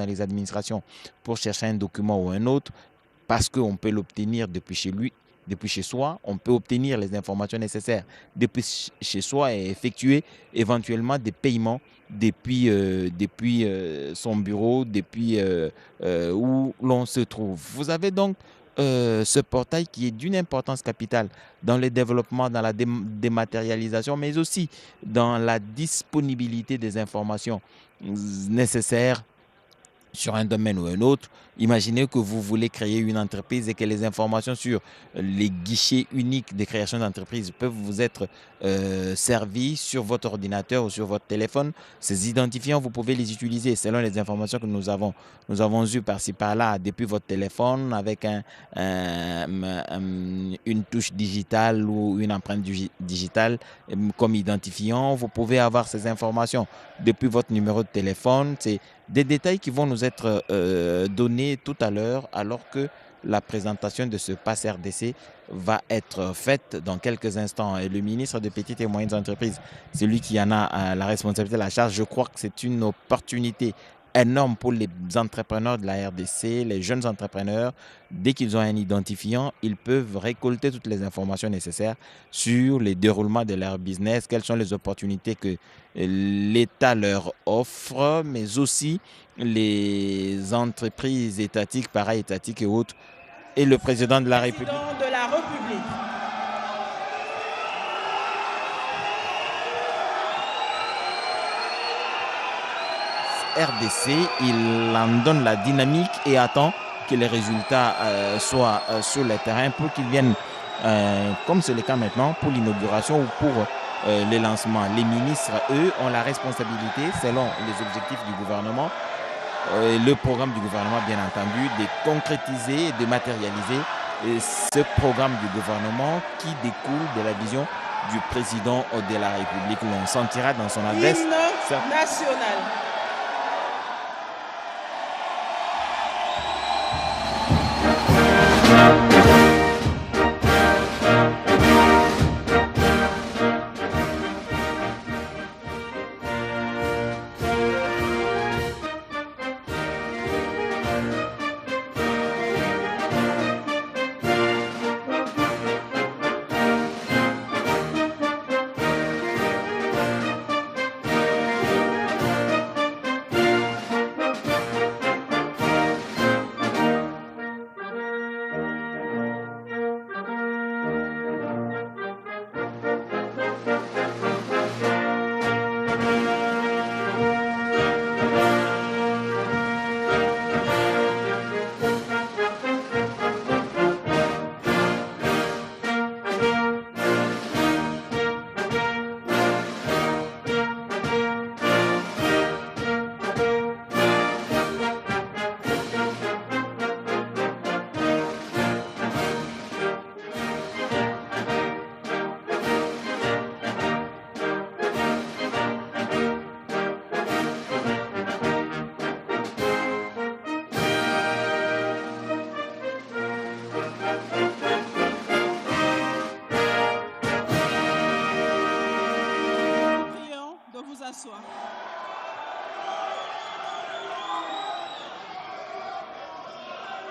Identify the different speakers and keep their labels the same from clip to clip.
Speaker 1: dans les administrations pour chercher un document ou un autre, parce qu'on peut l'obtenir depuis chez lui, depuis chez soi, on peut obtenir les informations nécessaires depuis chez soi et effectuer éventuellement des paiements depuis son bureau, depuis où l'on se trouve. Vous avez donc ce portail qui est d'une importance capitale dans le développement, dans la dématérialisation, mais aussi dans la disponibilité des informations nécessaires sur un domaine ou un autre. Imaginez que vous voulez créer une entreprise et que les informations sur les guichets uniques de création d'entreprise peuvent vous être servies sur votre ordinateur ou sur votre téléphone. Ces identifiants, vous pouvez les utiliser selon les informations que nous avons. Nous avons eu par-ci par-là depuis votre téléphone avec une touche digitale ou une empreinte digitale comme identifiant. Vous pouvez avoir ces informations depuis votre numéro de téléphone. C'est des détails qui vont nous être donnés tout à l'heure, alors que la présentation de ce pass RDC va être faite dans quelques instants. Et le ministre des Petites et Moyennes Entreprises, c'est lui qui en a la responsabilité, la charge. Je crois que c'est une opportunité énorme pour les entrepreneurs de la RDC, les jeunes entrepreneurs. Dès qu'ils ont un identifiant, ils peuvent récolter toutes les informations nécessaires sur les déroulements de leur business, quelles sont les opportunités que l'État leur offre, mais aussi les entreprises étatiques, para-étatiques et autres, et le président de la République. RDC, il en donne la dynamique et attend que les résultats soient sur le terrain pour qu'ils viennent, comme c'est le cas maintenant, pour l'inauguration ou pour les lancements. Les ministres, eux, ont la responsabilité, selon les objectifs du gouvernement, le programme du gouvernement, bien entendu, de concrétiser et de matérialiser ce programme du gouvernement qui découle de la vision du président de la République. L'on sentira dans son adresse.
Speaker 2: Hymne national.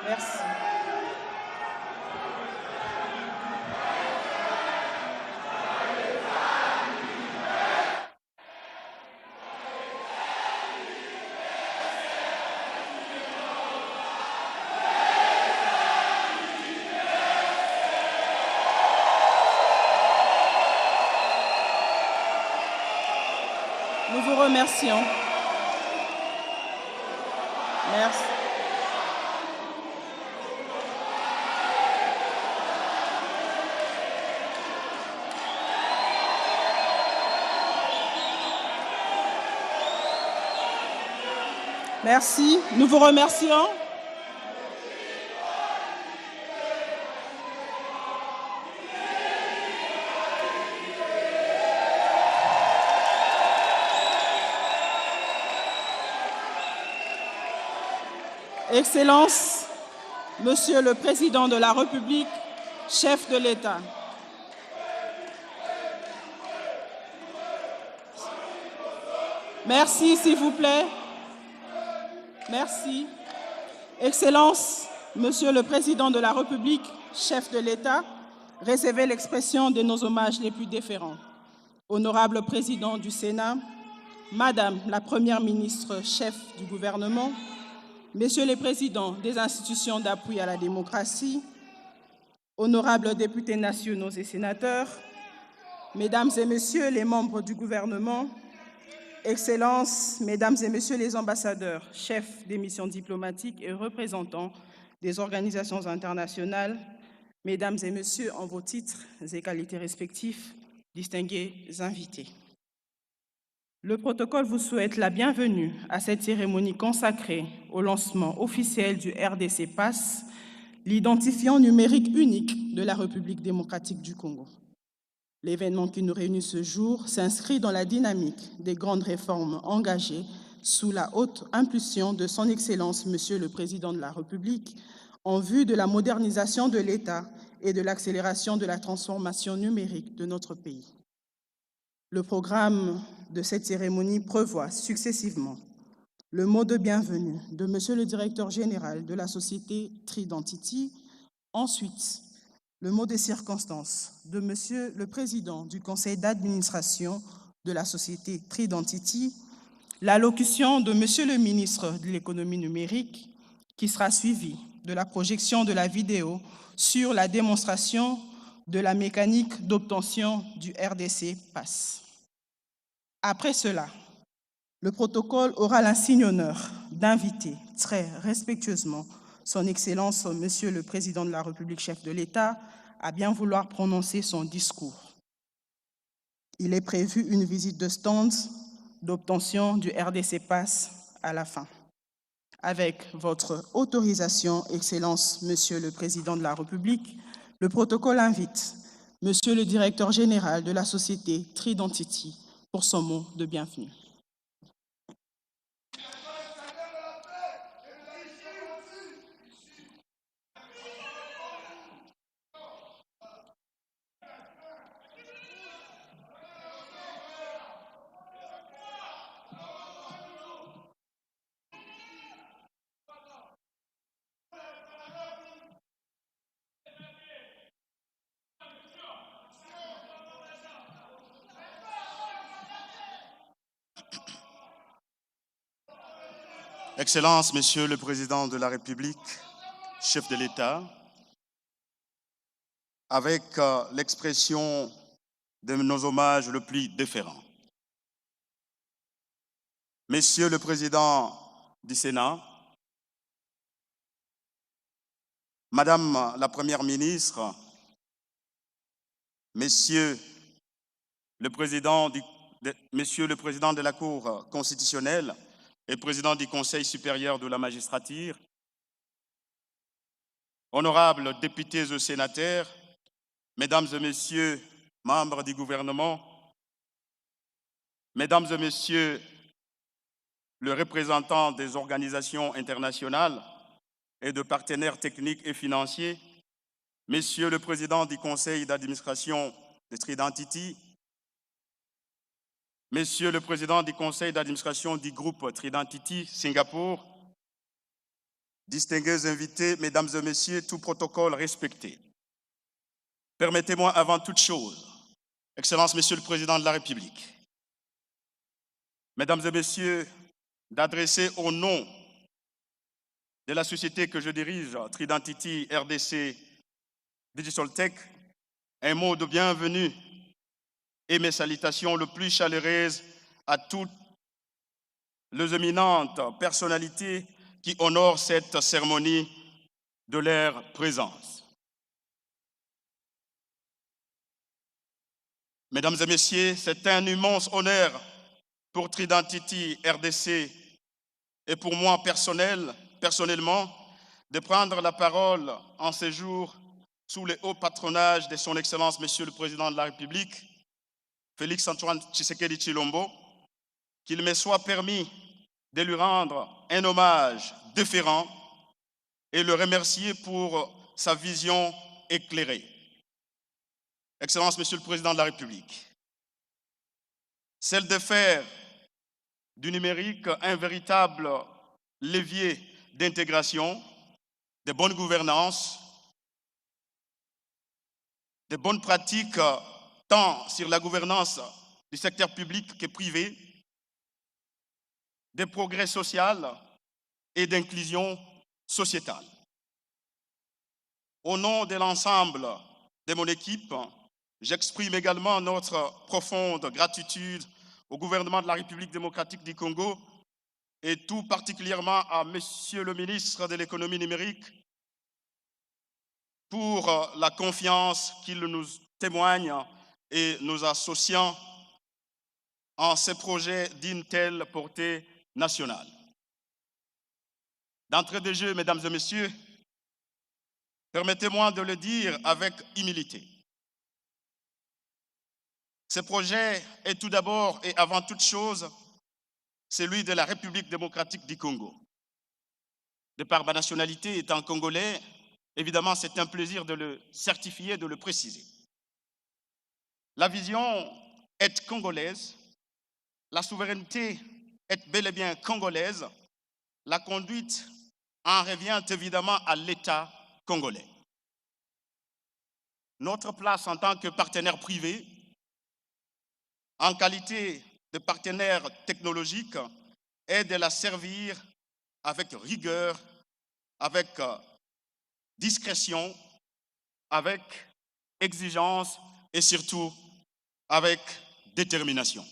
Speaker 2: Merci. Nous vous remercions. Merci. Merci. Nous vous remercions. Excellences, Monsieur le Président de la République, chef de l'État. Merci, s'il vous plaît. Merci. Excellence, Monsieur le Président de la République, chef de l'État, recevez l'expression de nos hommages les plus déférents. Honorable Président du Sénat, Madame la Première ministre, chef du gouvernement, Messieurs les Présidents des institutions d'appui à la démocratie, honorables députés nationaux et sénateurs, Mesdames et Messieurs les membres du gouvernement, Excellences, Mesdames et Messieurs les ambassadeurs, chefs des missions diplomatiques et représentants des organisations internationales, Mesdames et Messieurs en vos titres et qualités respectifs, distingués invités. Le protocole vous souhaite la bienvenue à cette cérémonie consacrée au lancement officiel du RDC PASS, l'identifiant numérique unique de la République démocratique du Congo. L'événement qui nous réunit ce jour s'inscrit dans la dynamique des grandes réformes engagées sous la haute impulsion de son Excellence, Monsieur le Président de la République, en vue de la modernisation de l'État et de l'accélération de la transformation numérique de notre pays. Le programme de cette cérémonie prévoit successivement le mot de bienvenue de Monsieur le Directeur général de la société Tridentity, ensuite le mot de circonstance de Monsieur le Président du Conseil d'administration de la société Tridentity, l'allocution de Monsieur le ministre de l'économie numérique, qui sera suivie de la projection de la vidéo sur la démonstration de la mécanique d'obtention du RDC PASS. Après cela, le protocole aura l'insigne honneur d'inviter très respectueusement son Excellence, Monsieur le Président de la République, chef de l'État, à bien vouloir prononcer son discours. Il est prévu une visite de stand d'obtention du RDC PASS à la fin. Avec votre autorisation, Excellence, Monsieur le Président de la République, le protocole invite Monsieur le Directeur général de la société Tridentity pour son mot de bienvenue.
Speaker 3: Excellences, Monsieur le Président de la République, chef de l'État, avec l'expression de nos hommages le plus déférents. Monsieur le Président du Sénat, Madame la Première ministre, Monsieur le Président de la Cour constitutionnelle et Président du Conseil supérieur de la magistrature, honorables députés et sénateurs, Mesdames et Messieurs, membres du gouvernement, Mesdames et Messieurs, le représentant des organisations internationales et de partenaires techniques et financiers, Monsieur le Président du Conseil d'administration de Tridentity, Monsieur le Président du Conseil d'administration du groupe Tridentity Singapour, distingués invités, Mesdames et Messieurs, tout protocole respecté. Permettez-moi avant toute chose, Excellence, Monsieur le Président de la République, Mesdames et Messieurs, d'adresser au nom de la société que je dirige, Tridentity RDC Digital Tech, un mot de bienvenue et mes salutations les plus chaleureuses à toutes les éminentes personnalités qui honorent cette cérémonie de leur présence. Mesdames et Messieurs, c'est un immense honneur pour Tridentity RDC et pour moi personnellement de prendre la parole en ce jour sous le haut patronage de son Excellence, Monsieur le Président de la République, Félix-Antoine Tshisekedi Tshilombo, qu'il me soit permis de lui rendre un hommage déférent et le remercier pour sa vision éclairée. Excellence, Monsieur le Président de la République, celle de faire du numérique un véritable leviers d'intégration, de bonne gouvernance, de bonnes pratiques tant sur la gouvernance du secteur public que privé, de progrès social et d'inclusion sociétale. Au nom de l'ensemble de mon équipe, j'exprime également notre profonde gratitude au gouvernement de la République démocratique du Congo et tout particulièrement à Monsieur le ministre de l'économie numérique pour la confiance qu'il nous témoigne et nous associant en ces projets d'une telle portée nationale. D'entrée de jeu, mesdames et messieurs, permettez-moi de le dire avec humilité. Ce projet est tout d'abord et avant toute chose celui de la République démocratique du Congo. De par ma nationalité étant congolais, évidemment, c'est un plaisir de le certifier, de le préciser. La vision est congolaise, la souveraineté est bel et bien congolaise, la conduite en revient évidemment à l'État congolais. Notre place en tant que partenaire privé, en qualité de partenaire technologique, est de la servir avec rigueur, avec discrétion, avec exigence et surtout avec détermination.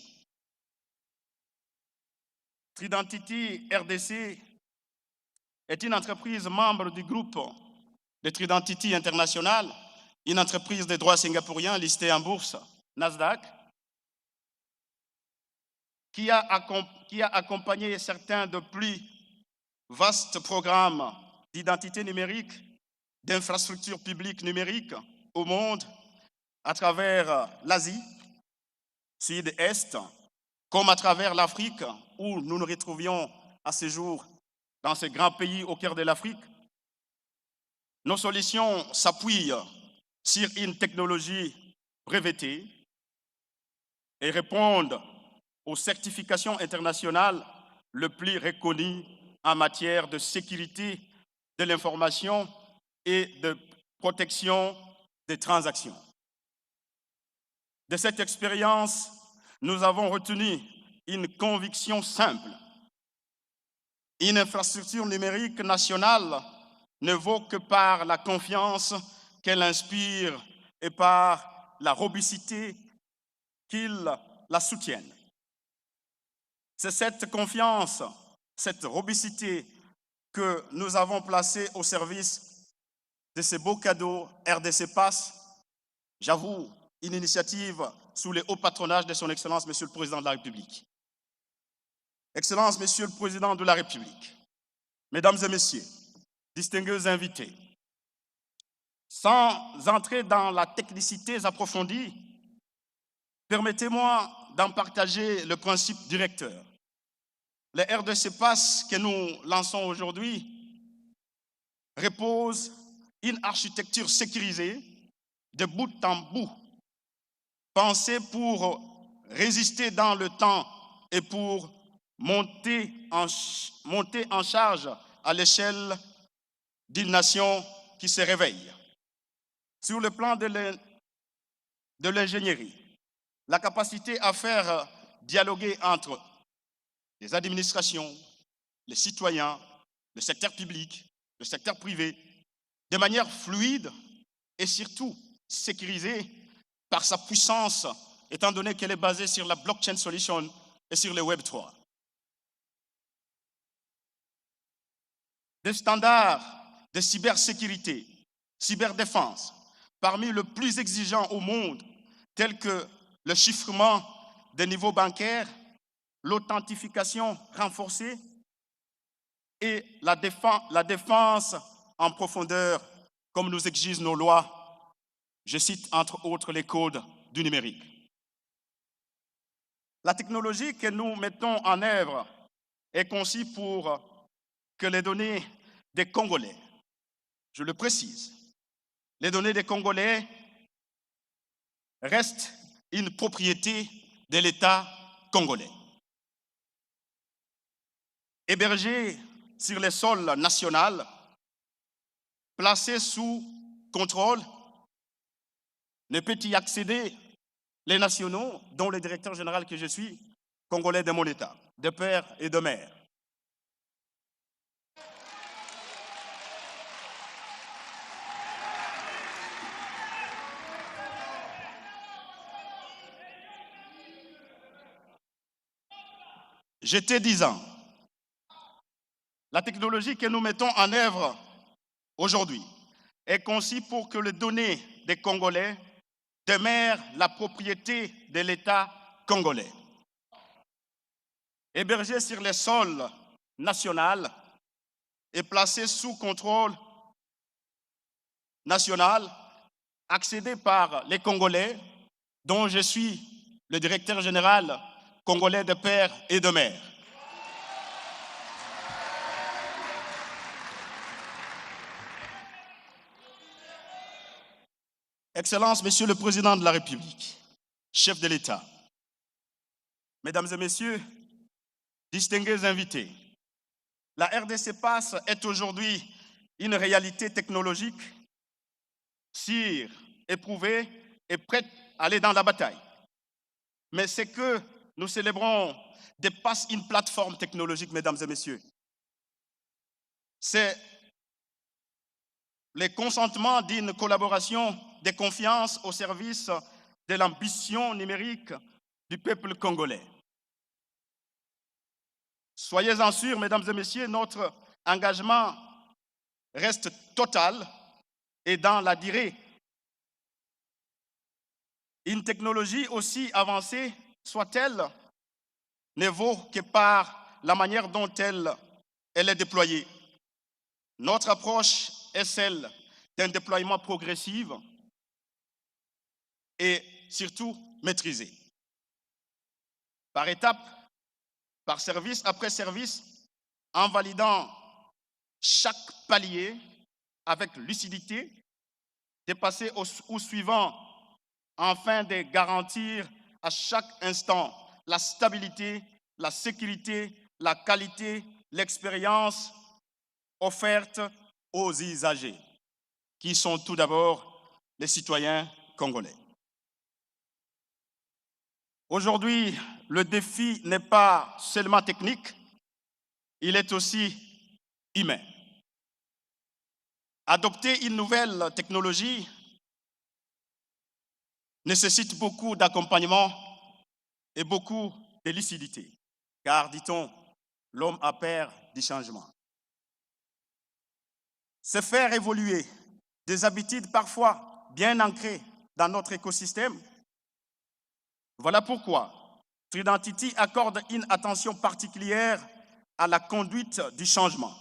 Speaker 3: Tridentity RDC est une entreprise membre du groupe de Tridentity International, une entreprise de droit singapourien listée en bourse Nasdaq, qui a accompagné certains de plus vastes programmes d'identité numérique, d'infrastructures publiques numériques au monde à travers l'Asie, Sud-Est, comme à travers l'Afrique, où nous nous retrouvions à ce jour dans ce grand pays au cœur de l'Afrique. Nos solutions s'appuient sur une technologie brevetée et répondent aux certifications internationales les plus reconnues en matière de sécurité de l'information et de protection des transactions. De cette expérience, nous avons retenu une conviction simple. Une infrastructure numérique nationale ne vaut que par la confiance qu'elle inspire et par la robustité qu'il la soutienne. C'est cette confiance, cette robustité que nous avons placée au service de ce beau cadeau RDC Pass. J'avoue, une initiative sous le haut patronage de son Excellence, Monsieur le Président de la République. Excellence, Monsieur le Président de la République, Mesdames et Messieurs, distingués invités, sans entrer dans la technicité approfondie, permettez-moi d'en partager le principe directeur. Le RDC Pass que nous lançons aujourd'hui repose une architecture sécurisée de bout en bout, pensée pour résister dans le temps et pour monter en charge à l'échelle d'une nation qui se réveille. Sur le plan de l'ingénierie, la capacité à faire dialoguer entre les administrations, les citoyens, le secteur public, le secteur privé, de manière fluide et surtout sécurisée par sa puissance, étant donné qu'elle est basée sur la blockchain solution et sur le Web 3. Des standards de cybersécurité, cyberdéfense, parmi les plus exigeants au monde, tels que le chiffrement des niveaux bancaires, l'authentification renforcée et la défense en profondeur, comme nous exigent nos lois. Je cite entre autres les codes du numérique. La technologie que nous mettons en œuvre est conçue pour que les données des Congolais, je le précise, les données des Congolais restent une propriété de l'État congolais. Hébergées sur le sol national, placé sous contrôle, ne peut y accéder les nationaux, dont le directeur général que je suis, congolais de mon État, de père et de mère. J'étais 10 ans. La technologie que nous mettons en œuvre aujourd'hui est conçue pour que les données des Congolais demeurent la propriété de l'État congolais. Hébergée sur le sol national et placée sous contrôle national, accédée par les Congolais, dont je suis le directeur général congolais de père et de mère. Excellences, Monsieur le Président de la République, chef de l'État, Mesdames et Messieurs, distingués invités, la RDC Pass est aujourd'hui une réalité technologique sûre, éprouvée et prête à aller dans la bataille. Mais ce que nous célébrons dépasse une plateforme technologique, Mesdames et Messieurs. C'est le consentement d'une collaboration de confiance au service de l'ambition numérique du peuple congolais. Soyez-en sûrs, Mesdames et Messieurs, notre engagement reste total et dans la durée. Une technologie aussi avancée soit-elle ne vaut que par la manière dont elle est déployée. Notre approche est celle d'un déploiement progressif et surtout maîtrisé. Par étapes, par service après service, en validant chaque palier avec lucidité, de passer au suivant afin de garantir à chaque instant la stabilité, la sécurité, la qualité, l'expérience offerte aux usagers, qui sont tout d'abord les citoyens congolais. Aujourd'hui, le défi n'est pas seulement technique, il est aussi humain. Adopter une nouvelle technologie nécessite beaucoup d'accompagnement et beaucoup de lucidité, car, dit-on, l'homme a peur du changement. C'est faire évoluer des habitudes parfois bien ancrées dans notre écosystème. Voilà pourquoi Tridentity accorde une attention particulière à la conduite du changement,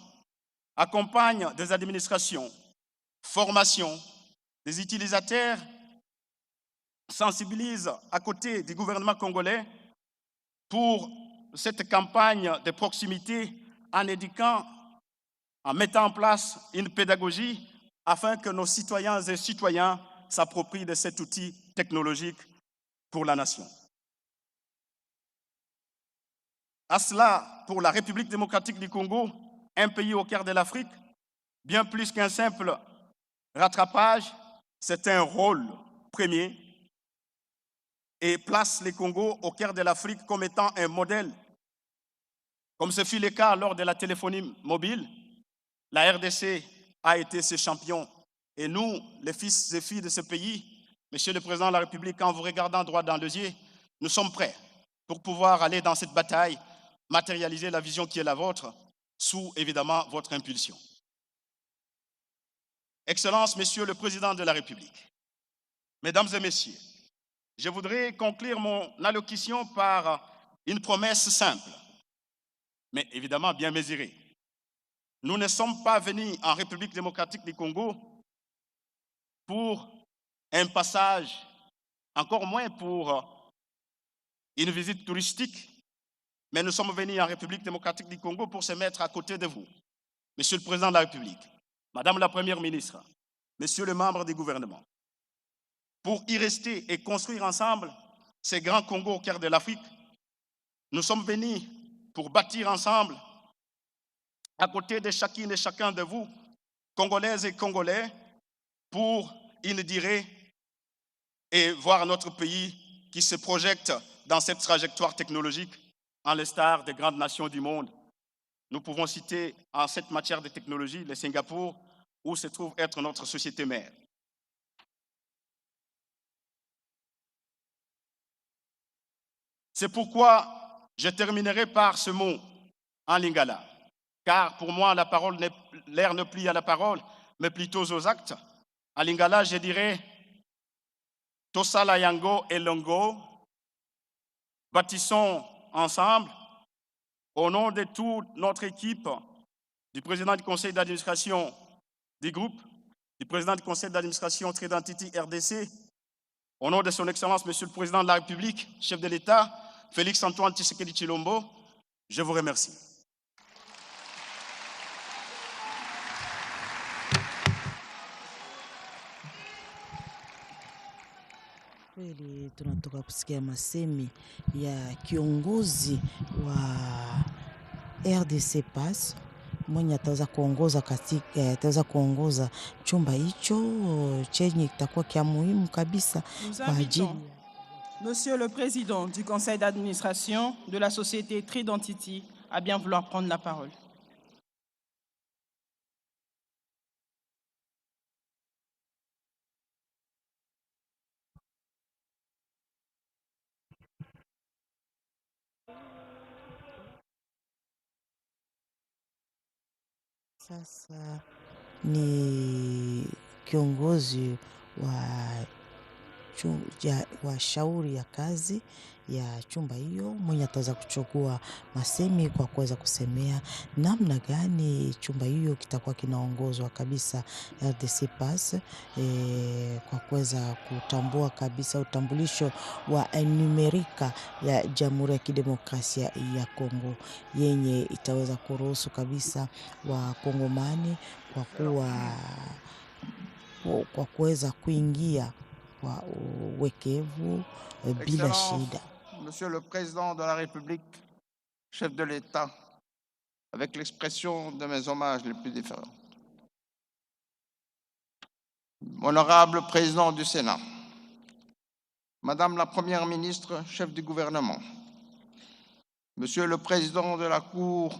Speaker 3: accompagne des administrations, formation, des utilisateurs, sensibilise à côté du gouvernement congolais pour cette campagne de proximité en éduquant, en mettant en place une pédagogie afin que nos citoyens et citoyens s'approprient de cet outil technologique pour la nation. À cela, pour la République démocratique du Congo, un pays au cœur de l'Afrique, bien plus qu'un simple rattrapage, c'est un rôle premier et place les Congos au cœur de l'Afrique comme étant un modèle. Comme ce fut le cas lors de la téléphonie mobile, la RDC a été ce champion. Et nous, les fils et filles de ce pays, Monsieur le Président de la République, en vous regardant droit dans les yeux, nous sommes prêts pour pouvoir aller dans cette bataille, matérialiser la vision qui est la vôtre, sous évidemment votre impulsion. Excellences, Monsieur le Président de la République, Mesdames et Messieurs, je voudrais conclure mon allocution par une promesse simple, mais évidemment bien mesurée. Nous ne sommes pas venus en République démocratique du Congo pour un passage, encore moins pour une visite touristique, mais nous sommes venus en République démocratique du Congo pour se mettre à côté de vous, Monsieur le Président de la République, Madame la Première ministre, Monsieur le membre du gouvernement, pour y rester et construire ensemble ces grands Congo au cœur de l'Afrique. Nous sommes venus pour bâtir ensemble à côté de chacune et chacun de vous, Congolaises et Congolais, pour inaugurer et voir notre pays qui se projette dans cette trajectoire technologique en l'instar des grandes nations du monde. Nous pouvons citer en cette matière de technologie le Singapour, où se trouve être notre société mère. C'est pourquoi je terminerai par ce mot en lingala, car pour moi l'air ne plie à la parole, mais plutôt aux actes. En lingala, je dirais Tosala yango elongo, bâtissons ensemble, au nom de toute notre équipe, du président du conseil d'administration du groupe, du président du conseil d'administration Tridentity RDC, au nom de son Excellence, Monsieur le Président de la République, chef de l'État, Félix Antoine Tshisekedi Tshilombo, je vous remercie.
Speaker 4: Kweli tunatoka kusikia masemi ya kiongozi wa RDC PAS mwenye ataweza kuongoza chumba hicho chenye kitakuwa kia muhimu kabisa kwa ajili.
Speaker 2: Monsieur le Président du Conseil d'administration de la société Tridentity à bien vouloir prendre la parole.
Speaker 4: Sasa ni kiongozi wa shauri ya kazi ya chumba hiyo mwenye ataweza kuchukua masemi kwa kuweza kusemea namna gani chumba hiyo kitakuwa kinaongozwa kabisa RDC PAS, kwa kuweza kutambua kabisa utambulisho wa numerika ya Jamhuri ya Kidemokrasia ya Kongo yenye itaweza kuruhusu kabisa wa Kongomani kwa kuweza kuingia kwa uwekevu bila shida.
Speaker 5: Monsieur le Président de la République, chef de l'État, avec l'expression de mes hommages les plus différents. Honorable Président du Sénat, Madame la Première ministre, chef du gouvernement, Monsieur le Président de la Cour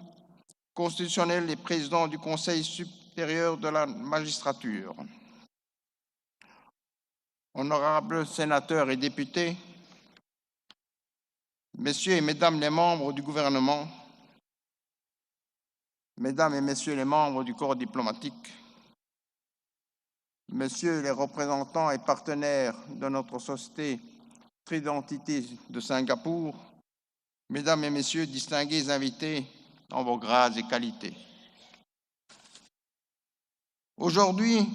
Speaker 5: constitutionnelle et Président du Conseil supérieur de la magistrature, honorables sénateurs et députés, Messieurs et Mesdames les membres du gouvernement, Mesdames et Messieurs les membres du corps diplomatique, Messieurs les représentants et partenaires de notre société Tridentity de Singapour, Mesdames et Messieurs distingués invités en vos grades et qualités. Aujourd'hui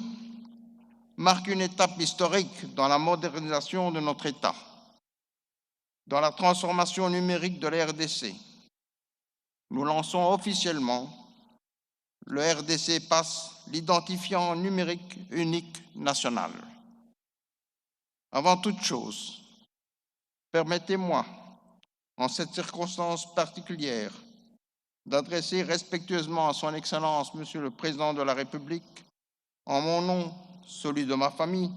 Speaker 5: marque une étape historique dans la modernisation de notre État, dans la transformation numérique de la RDC. Nous lançons officiellement le RDC PAS, l'identifiant numérique unique national. Avant toute chose, permettez-moi, en cette circonstance particulière, d'adresser respectueusement à son Excellence, Monsieur le Président de la République, en mon nom, celui de ma famille,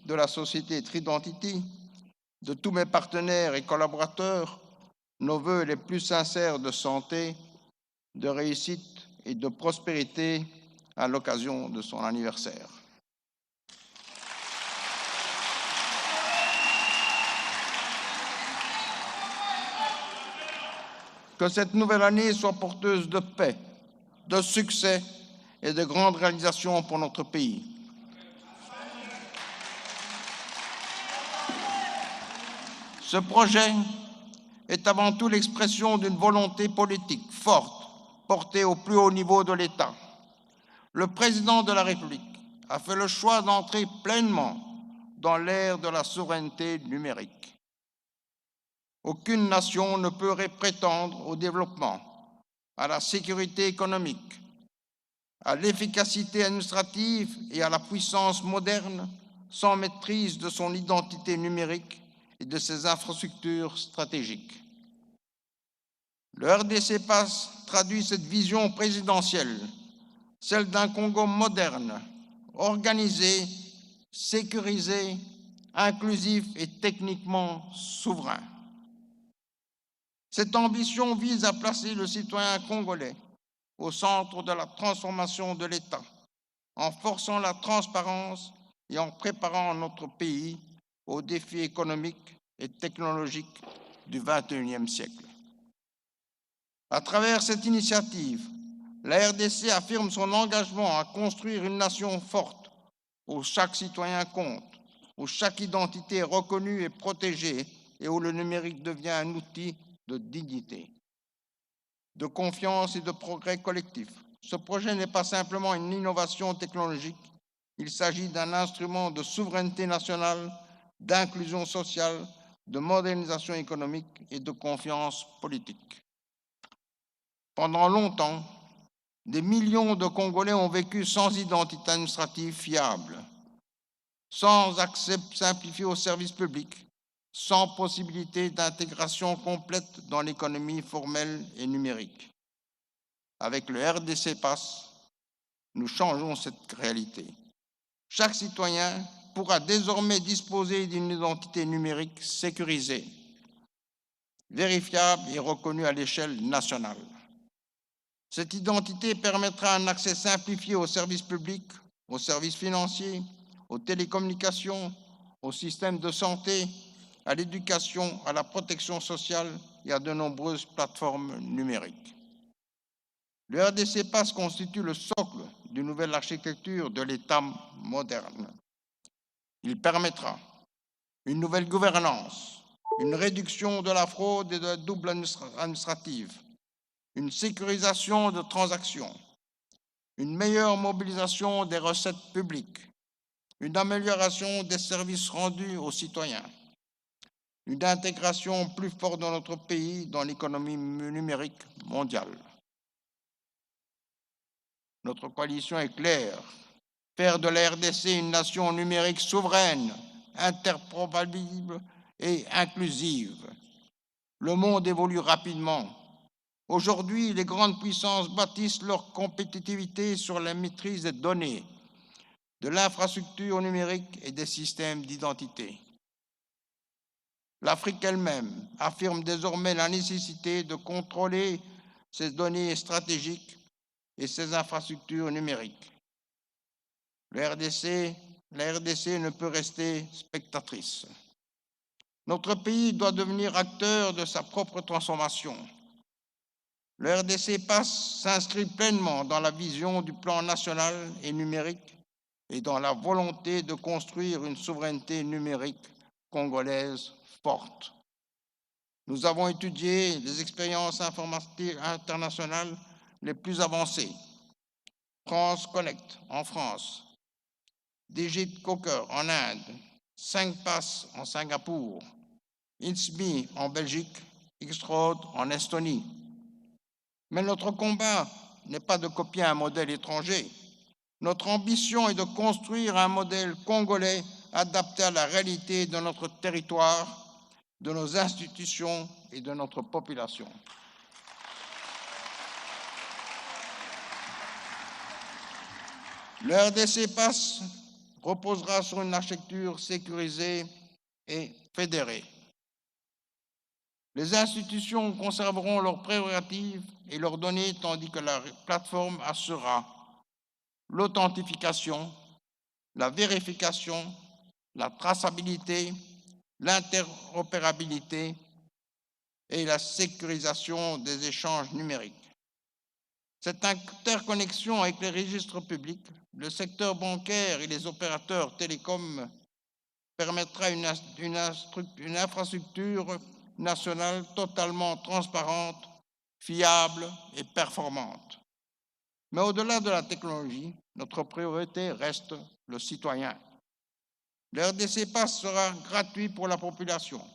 Speaker 5: de la société Tridentity, de tous mes partenaires et collaborateurs, nos vœux les plus sincères de santé, de réussite et de prospérité à l'occasion de son anniversaire. Que cette nouvelle année soit porteuse de paix, de succès et de grandes réalisations pour notre pays. Ce projet est avant tout l'expression d'une volonté politique forte, portée au plus haut niveau de l'État. Le président de la République a fait le choix d'entrer pleinement dans l'ère de la souveraineté numérique. Aucune nation ne peut prétendre au développement, à la sécurité économique, à l'efficacité administrative et à la puissance moderne sans maîtrise de son identité numérique et de ses infrastructures stratégiques. Le RDC Pass traduit cette vision présidentielle, celle d'un Congo moderne, organisé, sécurisé, inclusif et techniquement souverain. Cette ambition vise à placer le citoyen congolais au centre de la transformation de l'État, en forçant la transparence et en préparant notre pays aux défis économiques et technologiques du XXIe siècle. À travers cette initiative, la RDC affirme son engagement à construire une nation forte où chaque citoyen compte, où chaque identité est reconnue et protégée et où le numérique devient un outil de dignité, de confiance et de progrès collectif. Ce projet n'est pas simplement une innovation technologique, il s'agit d'un instrument de souveraineté nationale, d'inclusion sociale, de modernisation économique et de confiance politique. Pendant longtemps, des millions de Congolais ont vécu sans identité administrative fiable, sans accès simplifié aux services publics, sans possibilité d'intégration complète dans l'économie formelle et numérique. Avec le RDC Pass, nous changeons cette réalité. Chaque citoyen pourra désormais disposer d'une identité numérique sécurisée, vérifiable et reconnue à l'échelle nationale. Cette identité permettra un accès simplifié aux services publics, aux services financiers, aux télécommunications, aux systèmes de santé, à l'éducation, à la protection sociale et à de nombreuses plateformes numériques. Le RDC Pass constitue le socle d'une nouvelle architecture de l'État moderne. Il permettra une nouvelle gouvernance, une réduction de la fraude et de la double administrative, une sécurisation de transactions, une meilleure mobilisation des recettes publiques, une amélioration des services rendus aux citoyens, une intégration plus forte de notre pays dans l'économie numérique mondiale. Notre coalition est claire, faire de la RDC une nation numérique souveraine, interopérable et inclusive. Le monde évolue rapidement. Aujourd'hui, les grandes puissances bâtissent leur compétitivité sur la maîtrise des données, de l'infrastructure numérique et des systèmes d'identité. L'Afrique elle-même affirme désormais la nécessité de contrôler ses données stratégiques et ses infrastructures numériques. La RDC ne peut rester spectatrice. Notre pays doit devenir acteur de sa propre transformation. Le RDC Pass s'inscrit pleinement dans la vision du plan national et numérique et dans la volonté de construire une souveraineté numérique congolaise forte. Nous avons étudié les expériences informatiques internationales les plus avancées. France Connect en France, DigiCocker en Inde, 5Pass en Singapour, INSMI en Belgique, Xroad en Estonie. Mais notre combat n'est pas de copier un modèle étranger. Notre ambition est de construire un modèle congolais adapté à la réalité de notre territoire, de nos institutions et de notre population. Le RDC Pass reposera sur une architecture sécurisée et fédérée. Les institutions conserveront leurs prérogatives et leurs données, tandis que la plateforme assurera l'authentification, la vérification, la traçabilité, l'interopérabilité et la sécurisation des échanges numériques. Cette interconnexion avec les registres publics, le secteur bancaire et les opérateurs télécoms permettra une infrastructure nationale totalement transparente, fiable et performante. Mais au-delà de la technologie, notre priorité reste le citoyen. Le RDC Pass sera gratuit pour la population,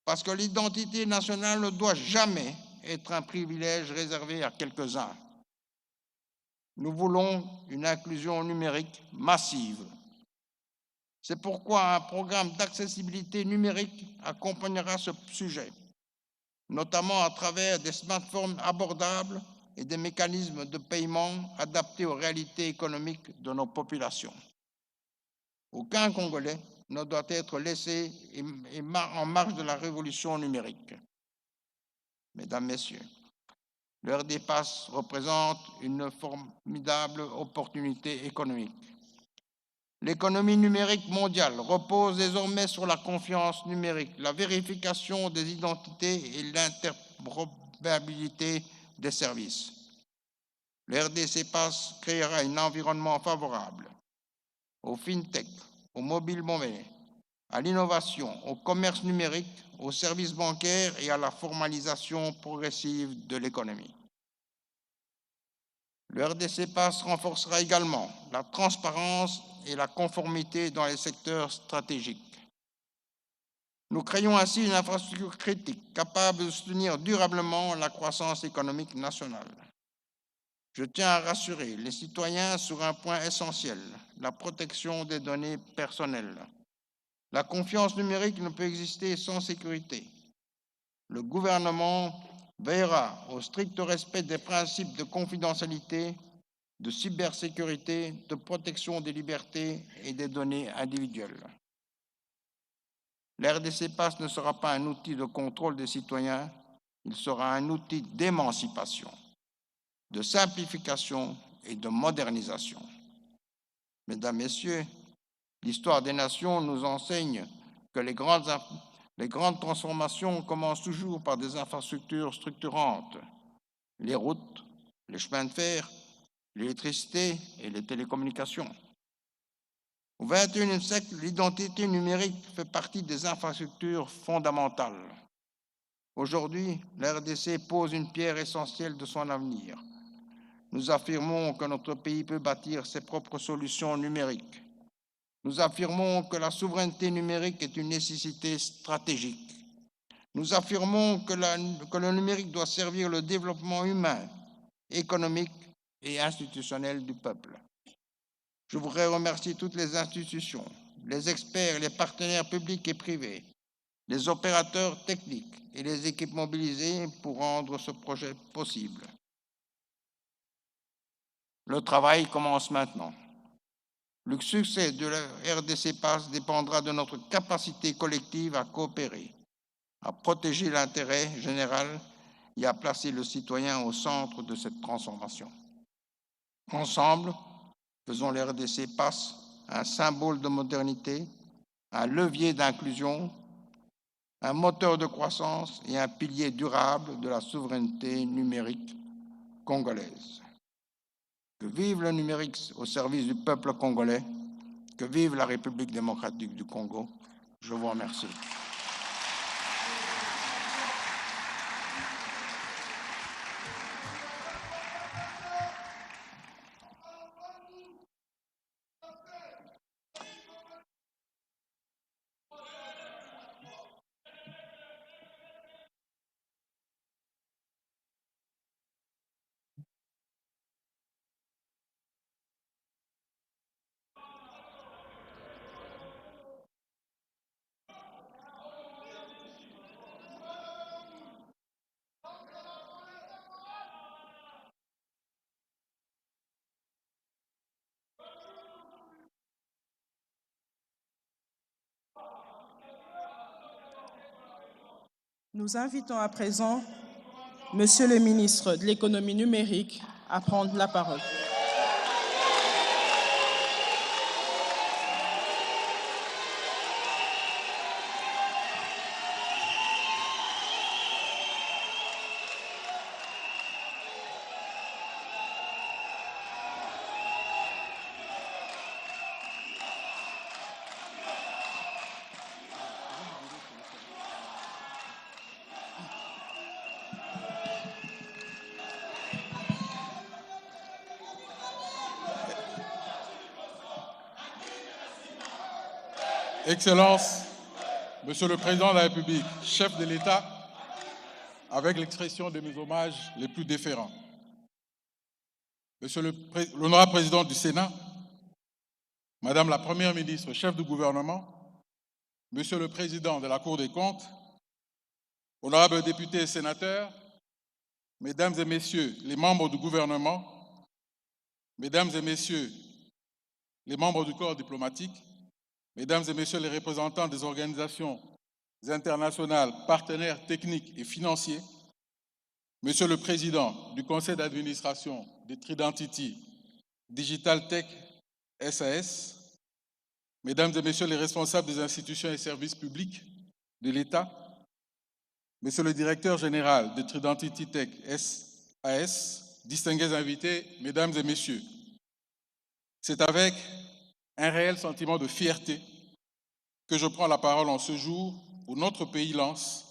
Speaker 5: parce que l'identité nationale ne doit jamais être un privilège réservé à quelques-uns. Nous voulons une inclusion numérique massive. C'est pourquoi un programme d'accessibilité numérique accompagnera ce sujet. notamment à travers des smartphones abordables et des mécanismes de paiement adaptés aux réalités économiques de nos populations. Aucun Congolais ne doit être laissé en marge de la révolution numérique. Mesdames, Messieurs, le RDPass représente une formidable opportunité économique. L'économie numérique mondiale repose désormais sur la confiance numérique, la vérification des identités et l'interopérabilité des services. Le RDC-Pass créera un environnement favorable aux fintech, aux mobile money, à l'innovation, au commerce numérique, aux services bancaires et à la formalisation progressive de l'économie. Le RDC-Pass renforcera également la transparence et la conformité dans les secteurs stratégiques. Nous créons ainsi une infrastructure critique capable de soutenir durablement la croissance économique nationale. Je tiens à rassurer les citoyens sur un point essentiel, la protection des données personnelles. La confiance numérique ne peut exister sans sécurité. Le gouvernement veillera au strict respect des principes de confidentialité, de cybersécurité, de protection des libertés et des données individuelles. Le RDC-Pass ne sera pas un outil de contrôle des citoyens, il sera un outil d'émancipation, de simplification et de modernisation. Mesdames, Messieurs, l'histoire des nations nous enseigne que les grandes transformations commencent toujours par des infrastructures structurantes, les routes, les chemins de fer, l'électricité et les télécommunications. Au XXIe siècle, l'identité numérique fait partie des infrastructures fondamentales. Aujourd'hui, la RDC pose une pierre essentielle de son avenir. Nous affirmons que notre pays peut bâtir ses propres solutions numériques. Nous affirmons que la souveraineté numérique est une nécessité stratégique. Nous affirmons que le numérique doit servir le développement humain, économique et institutionnel du peuple. Je voudrais remercier toutes les institutions, les experts, les partenaires publics et privés, les opérateurs techniques et les équipes mobilisées pour rendre ce projet possible. Le travail commence maintenant. Le succès de la RDC-Pass dépendra de notre capacité collective à coopérer, à protéger l'intérêt général et à placer le citoyen au centre de cette transformation. Ensemble, faisons le RDC-Pass un symbole de modernité, un levier d'inclusion, un moteur de croissance et un pilier durable de la souveraineté numérique congolaise. Que vive le numérique au service du peuple congolais, que vive la République démocratique du Congo. Je vous remercie.
Speaker 2: Nous invitons à présent Monsieur le ministre de l'économie numérique à prendre la parole.
Speaker 6: Excellences, Monsieur le Président de la République, chef de l'État, avec l'expression de mes hommages les plus déférents. Monsieur l'honorable Président du Sénat, Madame la Première ministre, chef du gouvernement, Monsieur le Président de la Cour des comptes, honorables députés et sénateurs, mesdames et messieurs les membres du gouvernement, mesdames et messieurs les membres du corps diplomatique, mesdames et messieurs les représentants des organisations internationales, partenaires techniques et financiers, monsieur le président du conseil d'administration de Tridentity Digital Tech SAS, mesdames et messieurs les responsables des institutions et services publics de l'État, monsieur le directeur général de Tridentity Tech SAS, distingués invités, mesdames et messieurs, c'est avec un réel sentiment de fierté que je prends la parole en ce jour où notre pays lance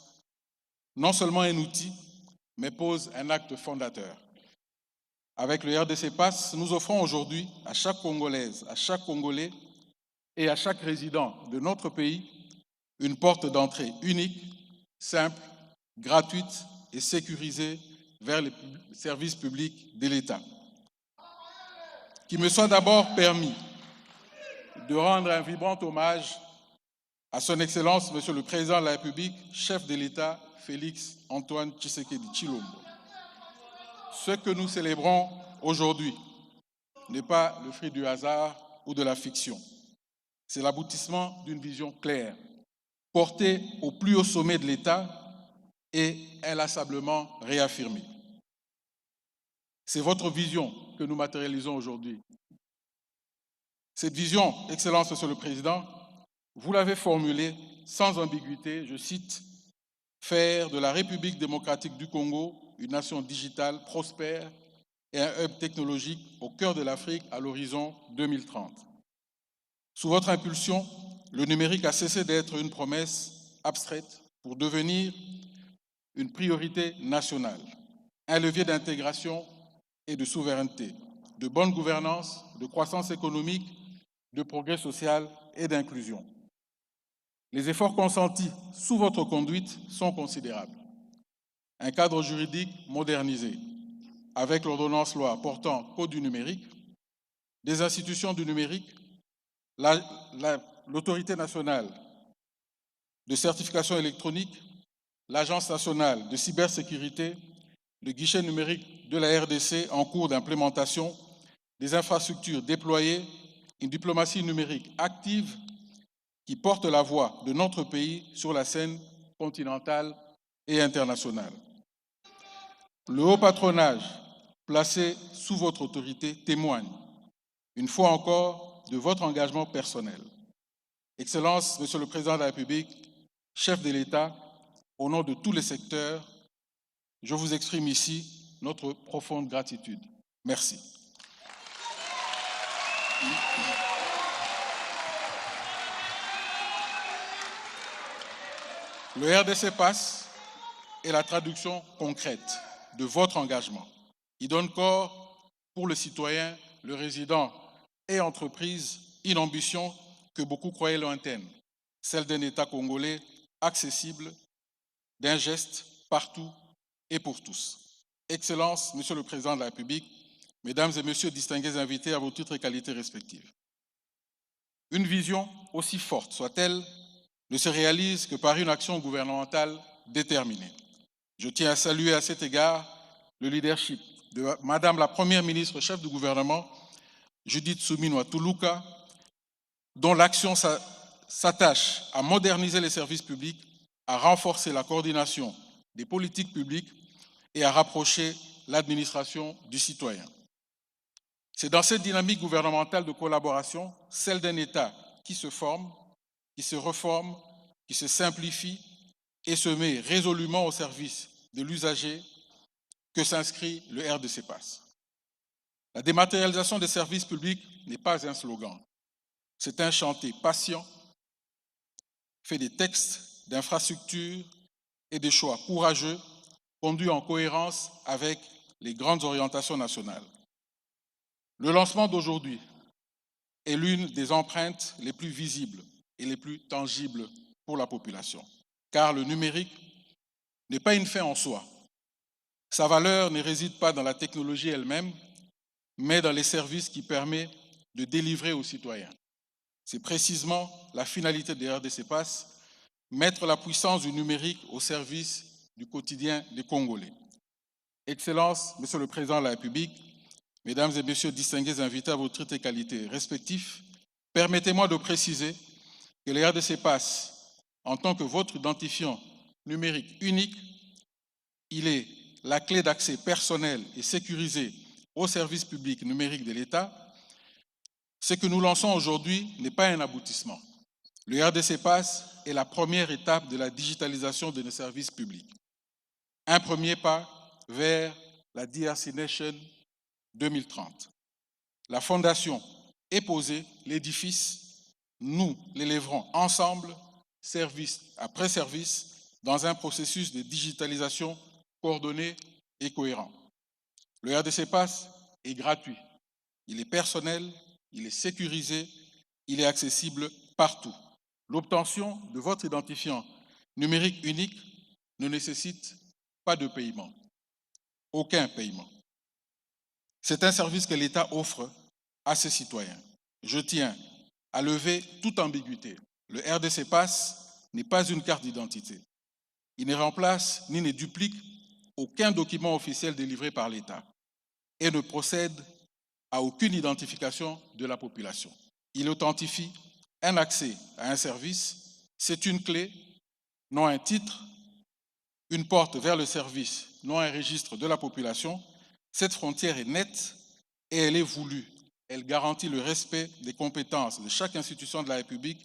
Speaker 6: non seulement un outil, mais pose un acte fondateur. Avec le RDC Pass, nous offrons aujourd'hui à chaque Congolaise, à chaque Congolais et à chaque résident de notre pays une porte d'entrée unique, simple, gratuite et sécurisée vers les services publics de l'État. Qu'il me soit d'abord permis de rendre un vibrant hommage à son Excellence, Monsieur le Président de la République, chef de l'État, Félix Antoine Tshisekedi Tshilombo. Ce que nous célébrons aujourd'hui n'est pas le fruit du hasard ou de la fiction. C'est l'aboutissement d'une vision claire, portée au plus haut sommet de l'État et inlassablement réaffirmée. C'est votre vision que nous matérialisons aujourd'hui. Cette vision, Excellence, Monsieur le Président, vous l'avez formulée sans ambiguïté, je cite, « Faire de la République démocratique du Congo une nation digitale prospère et un hub technologique au cœur de l'Afrique à l'horizon 2030. » Sous votre impulsion, le numérique a cessé d'être une promesse abstraite pour devenir une priorité nationale, un levier d'intégration et de souveraineté, de bonne gouvernance, de croissance économique, de progrès social et d'inclusion. Les efforts consentis sous votre conduite sont considérables. Un cadre juridique modernisé, avec l'ordonnance-loi portant Code du numérique, des institutions du numérique, l'autorité nationale de certification électronique, l'Agence nationale de cybersécurité, le guichet numérique de la RDC en cours d'implémentation, des infrastructures déployées, une diplomatie numérique active qui porte la voix de notre pays sur la scène continentale et internationale. Le haut patronage placé sous votre autorité témoigne, une fois encore, de votre engagement personnel. Excellence, Monsieur le Président de la République, chef de l'État, au nom de tous les secteurs, je vous exprime ici notre profonde gratitude. Merci. Le RDC Pass est la traduction concrète de votre engagement. Il donne corps pour le citoyen, le résident et entreprise, une ambition que beaucoup croyaient lointaine, celle d'un État congolais accessible, d'un geste partout et pour tous. Excellence, Monsieur le Président de la République, Mesdames et Messieurs distingués invités à vos titres et qualités respectifs. Une vision aussi forte soit-elle ne se réalise que par une action gouvernementale déterminée. Je tiens à saluer à cet égard le leadership de Madame la Première ministre, chef du gouvernement, Judith Suminwa Tuluka, dont l'action s'attache à moderniser les services publics, à renforcer la coordination des politiques publiques et à rapprocher l'administration du citoyen. C'est dans cette dynamique gouvernementale de collaboration, celle d'un État qui se forme, qui se reforme, qui se simplifie et se met résolument au service de l'usager, que s'inscrit le RDC Pass. La dématérialisation des services publics n'est pas un slogan. C'est un chantier patient, fait des textes, d'infrastructures et des choix courageux, conduits en cohérence avec les grandes orientations nationales. Le lancement d'aujourd'hui est l'une des empreintes les plus visibles et les plus tangibles pour la population, car le numérique n'est pas une fin en soi. Sa valeur ne réside pas dans la technologie elle-même, mais dans les services qui permettent de délivrer aux citoyens. C'est précisément la finalité des RDC Pass, mettre la puissance du numérique au service du quotidien des Congolais. Excellences, Monsieur le Président de la République, Mesdames et Messieurs distingués invités à vos titres et qualités respectifs, permettez-moi de préciser que le RDC PASS, en tant que votre identifiant numérique unique, il est la clé d'accès personnel et sécurisé aux services publics numériques de l'État. Ce que nous lançons aujourd'hui n'est pas un aboutissement. Le RDC PASS est la première étape de la digitalisation de nos services publics. Un premier pas vers la DRC Nation 2030. La fondation est posée, l'édifice, nous l'élèverons ensemble, service après service, dans un processus de digitalisation coordonné et cohérent. Le RDC PASS est gratuit, il est personnel, il est sécurisé, il est accessible partout. L'obtention de votre identifiant numérique unique ne nécessite pas de paiement, aucun paiement. C'est un service que l'État offre à ses citoyens. Je tiens à lever toute ambiguïté. Le RDC PASS n'est pas une carte d'identité. Il ne remplace ni ne duplique aucun document officiel délivré par l'État et ne procède à aucune identification de la population. Il authentifie un accès à un service. C'est une clé, non un titre, une porte vers le service, non un registre de la population. Cette frontière est nette et elle est voulue. Elle garantit le respect des compétences de chaque institution de la République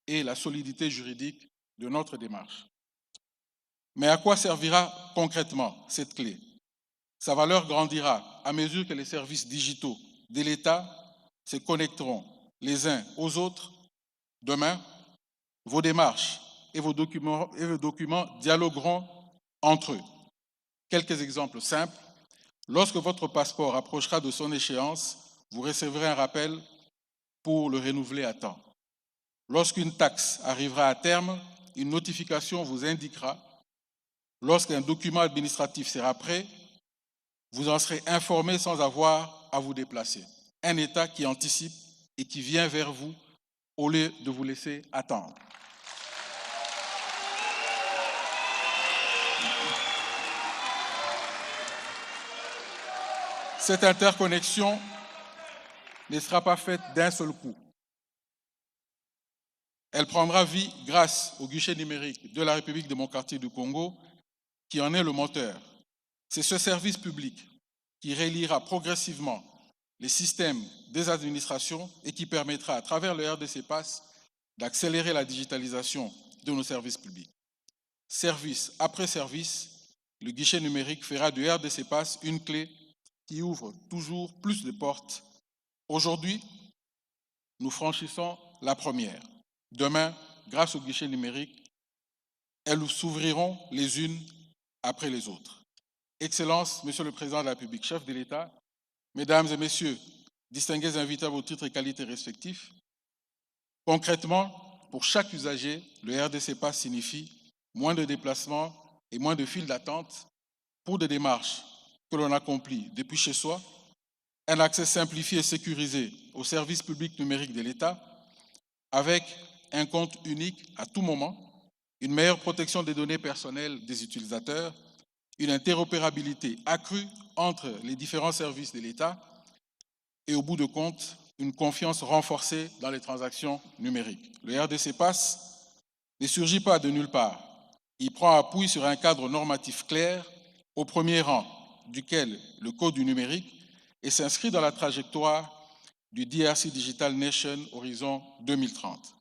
Speaker 6: et la solidité juridique de notre démarche. Mais à quoi servira concrètement cette clé? Sa valeur grandira à mesure que les services digitaux de l'État se connecteront les uns aux autres. Demain, vos démarches et vos documents dialogueront entre eux. Quelques exemples simples. Lorsque votre passeport approchera de son échéance, vous recevrez un rappel pour le renouveler à temps. Lorsqu'une taxe arrivera à terme, une notification vous indiquera. Lorsqu'un document administratif sera prêt, vous en serez informé sans avoir à vous déplacer. Un État qui anticipe et qui vient vers vous au lieu de vous laisser attendre. Cette interconnexion ne sera pas faite d'un seul coup. Elle prendra vie grâce au guichet numérique de la République démocratique du Congo, qui en est le moteur. C'est ce service public qui reliera progressivement les systèmes des administrations et qui permettra, à travers le RDC PASS, d'accélérer la digitalisation de nos services publics. Service après service, le guichet numérique fera du RDC PASS une clé qui ouvre toujours plus de portes. Aujourd'hui, nous franchissons la première. Demain, grâce au guichet numérique, elles s'ouvriront les unes après les autres. Excellences, Monsieur le Président de la République, chef de l'État, Mesdames et Messieurs, distingués invités à vos titres et qualités respectifs, concrètement, pour chaque usager, le RDC PASS signifie moins de déplacements et moins de files d'attente pour des démarches que l'on accomplit depuis chez soi, un accès simplifié et sécurisé aux services publics numériques de l'État, avec un compte unique à tout moment, une meilleure protection des données personnelles des utilisateurs, une interopérabilité accrue entre les différents services de l'État et au bout de compte, une confiance renforcée dans les transactions numériques. Le RDC PASS ne surgit pas de nulle part. Il prend appui sur un cadre normatif clair, au premier rang duquel le Code du numérique, et s'inscrit dans la trajectoire du DRC Digital Nation Horizon 2030,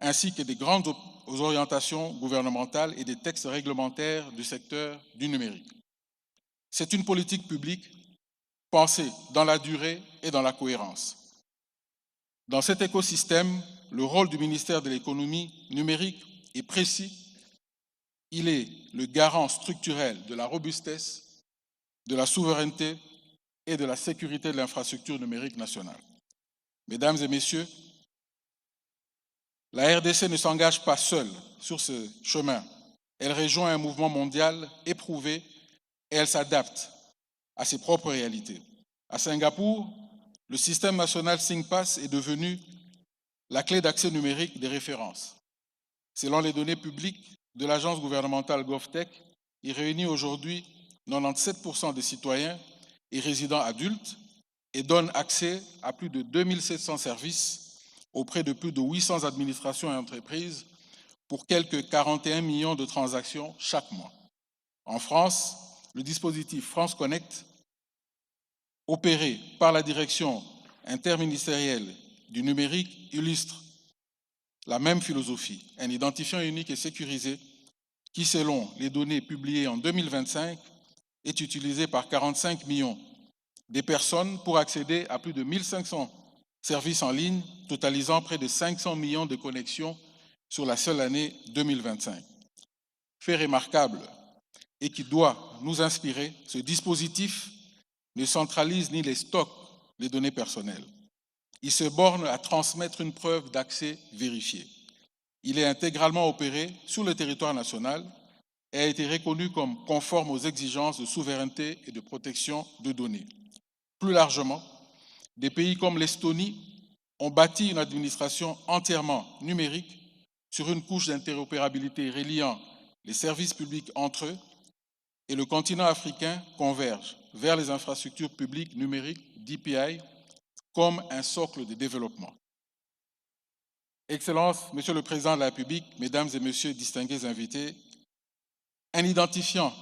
Speaker 6: ainsi que des grandes orientations gouvernementales et des textes réglementaires du secteur du numérique. C'est une politique publique pensée dans la durée et dans la cohérence. Dans cet écosystème, le rôle du ministère de l'économie numérique est précis. Il est le garant structurel de la robustesse, de la souveraineté et de la sécurité de l'infrastructure numérique nationale. Mesdames et Messieurs, la RDC ne s'engage pas seule sur ce chemin. Elle rejoint un mouvement mondial éprouvé et elle s'adapte à ses propres réalités. À Singapour, le système national SingPass est devenu la clé d'accès numérique des références. Selon les données publiques de l'agence gouvernementale GovTech, Il réunit aujourd'hui 97% des citoyens et résidents adultes et donne accès à plus de 2700 services auprès de plus de 800 administrations et entreprises pour quelques 41 millions de transactions chaque mois. En France, le dispositif France Connect, opéré par la direction interministérielle du numérique, illustre la même philosophie, un identifiant unique et sécurisé qui, selon les données publiées en 2025, est utilisé par 45 millions de personnes pour accéder à plus de 1500 services en ligne, totalisant près de 500 millions de connexions sur la seule année 2025. Fait remarquable et qui doit nous inspirer, ce dispositif ne centralise ni les stocks des données personnelles. Il se borne à transmettre une preuve d'accès vérifiée. Il est intégralement opéré sur le territoire national et a été reconnu comme conforme aux exigences de souveraineté et de protection de données. Plus largement, des pays comme l'Estonie ont bâti une administration entièrement numérique sur une couche d'interopérabilité reliant les services publics entre eux, et le continent africain converge vers les infrastructures publiques numériques, DPI, comme un socle de développement. Excellences, Monsieur le Président de la République, Mesdames et Messieurs distingués invités, un identifiant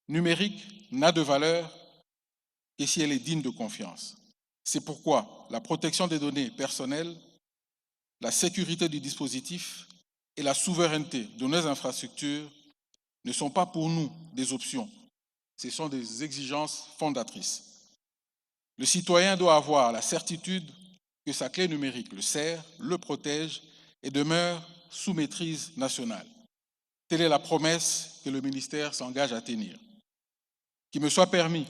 Speaker 6: numérique n'a de valeur que si elle est digne de confiance. C'est pourquoi la protection des données personnelles, la sécurité du dispositif et la souveraineté de nos infrastructures ne sont pas pour nous des options, ce sont des exigences fondatrices. Le citoyen doit avoir la certitude que sa clé numérique le sert, le protège et demeure sous maîtrise nationale. Telle est la promesse que le ministère s'engage à tenir. Qu'il me soit permis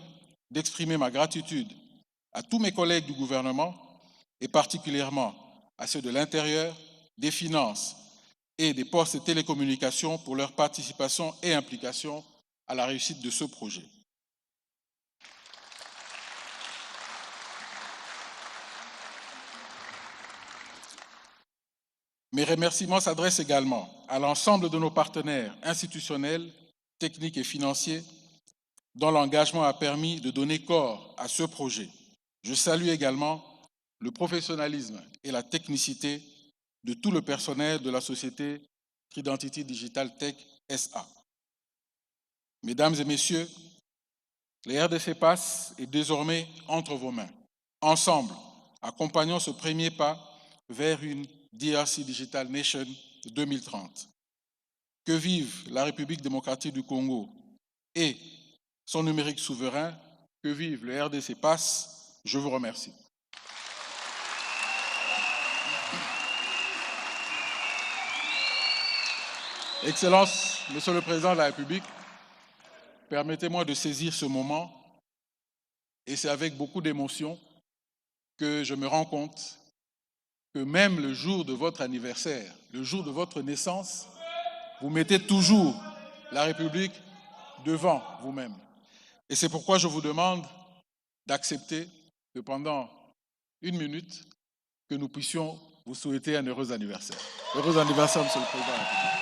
Speaker 6: d'exprimer ma gratitude à tous mes collègues du gouvernement et particulièrement à ceux de l'Intérieur, des Finances et des Postes et Télécommunications pour leur participation et implication à la réussite de ce projet. Mes remerciements s'adressent également à l'ensemble de nos partenaires institutionnels, techniques et financiers dont l'engagement a permis de donner corps à ce projet. Je salue également le professionnalisme et la technicité de tout le personnel de la société Tridentity Digital Tech SA. Mesdames et messieurs, le RDC Pass est désormais entre vos mains. Ensemble, accompagnons ce premier pas vers une DRC Digital Nation 2030. Que vive la République démocratique du Congo et son numérique souverain, que vive le RDC Pass. Je vous remercie. Excellences, Monsieur le Président de la République, permettez-moi de saisir ce moment, et c'est avec beaucoup d'émotion que je me rends compte que même le jour de votre anniversaire, le jour de votre naissance, vous mettez toujours la République devant vous-même. Et c'est pourquoi je vous demande d'accepter que pendant 1 minute, que nous puissions vous souhaiter un heureux anniversaire. Heureux anniversaire, Monsieur le Président de la République.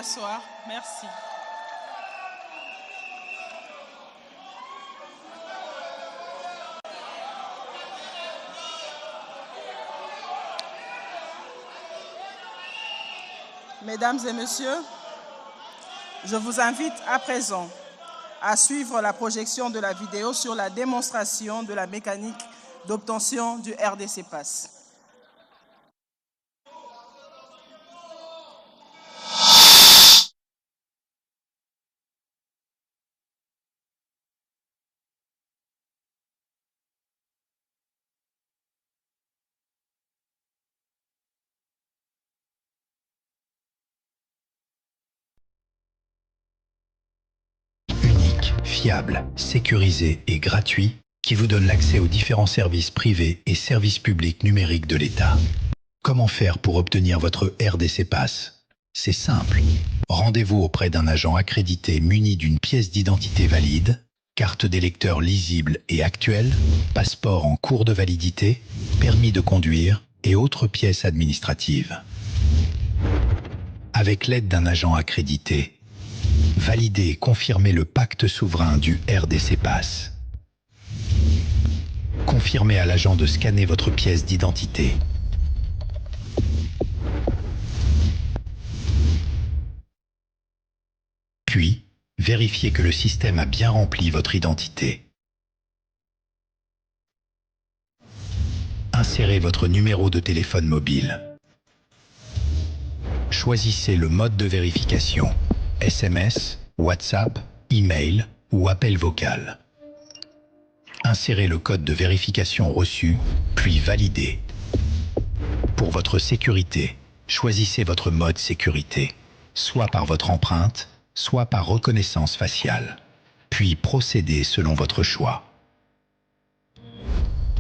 Speaker 2: S'asseoir. Merci. Mesdames et messieurs, je vous invite à présent à suivre la projection de la vidéo sur la démonstration de la mécanique d'obtention du RDC Pass.
Speaker 7: fiable, sécurisé et gratuit qui vous donne l'accès aux différents services privés et services publics numériques de l'État. Comment faire pour obtenir votre RDC Pass? C'est simple. Rendez-vous auprès d'un agent accrédité muni d'une pièce d'identité valide, carte d'électeur lisible et actuelle, passeport en cours de validité, permis de conduire et autres pièces administratives. Avec l'aide d'un agent accrédité, validez et confirmez le pacte souverain du RDC Pass. Confirmez à l'agent de scanner votre pièce d'identité. Puis, vérifiez que le système a bien rempli votre identité. Insérez votre numéro de téléphone mobile. Choisissez le mode de vérification, SMS, WhatsApp, email ou appel vocal. Insérez le code de vérification reçu, puis validez. Pour votre sécurité, choisissez votre mode sécurité, soit par votre empreinte, soit par reconnaissance faciale, puis procédez selon votre choix.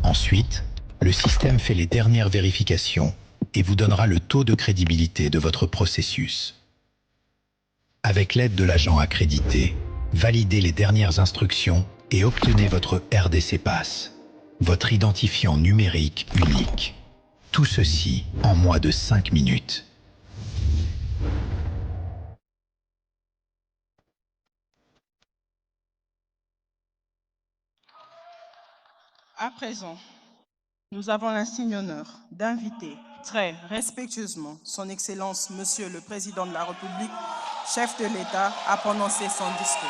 Speaker 7: Ensuite, le système fait les dernières vérifications et vous donnera le taux de crédibilité de votre processus. Avec l'aide de l'agent accrédité, validez les dernières instructions et obtenez votre RDC Pass, votre identifiant numérique unique. Tout ceci en moins de 5 minutes.
Speaker 2: À présent, nous avons l'insigne honneur d'inviter très respectueusement son Excellence Monsieur le Président de la République, chef de l'État, à prononcer son discours.